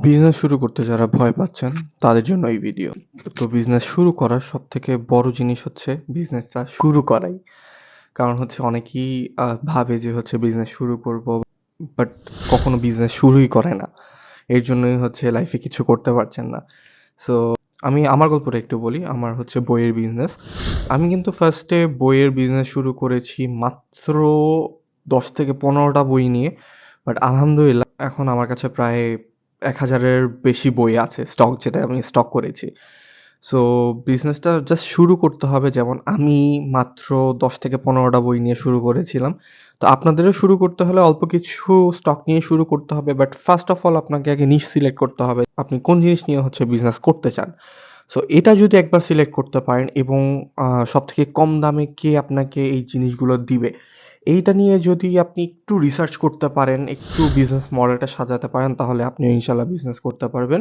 Business শুরু করতে যারা ভয় পাচ্ছেন তাদের জন্য এই ভিডিও। তো বিজনেস শুরু করার সবথেকে বড় জিনিস হচ্ছে বিজনেসটা শুরু করাই। কারণ হচ্ছে অনেকেই ভাবে যে হচ্ছে বিজনেস শুরু করব বাট কখনো বিজনেস শুরুই করে না। এর জন্যই হচ্ছে লাইফে কিছু করতে পারছেন না। সো আমি আমার গল্পটা একটু বলি। আমার হচ্ছে বইয়ের বিজনেস। আমি কিন্তু ফার্স্টে বইয়ের বিজনেস শুরু করেছি মাত্র ১০ থেকে ১৫ টা বই নিয়ে। বাট আলহামদুলিল্লাহ এখন আমার কাছে প্রায় ১,০০০ এর বেশি বই আছে স্টক যেটা আমি স্টক করেছি। সো বিজনেসটা জাস্ট শুরু করতে হবে যেমন আমি মাত্র ১০ থেকে ১৫ টা বই নিয়ে শুরু করেছিলাম। তো আপনাদেরও শুরু করতে হলে অল্প কিছু স্টক নিয়ে শুরু করতে হবে। বাট ফার্স্ট অফ অল আপনাকে আগে নিশ সিলেক্ট করতে হবে। আপনি কোন জিনিস নিয়ে হচ্ছে বিজনেস করতে চান। সো এটা যদি একবার সিলেক্ট করতে পারেন এবং সবথেকে কম দামে কে আপনাকে এই জিনিসগুলো দিবে, এইটা নিয়ে যদি আপনি একটু রিসার্চ করতে পারেন, একটু বিজনেস মডেলটা সাজাতে পারেন তাহলে আপনি ইনশাআল্লাহ বিজনেস করতে পারবেন।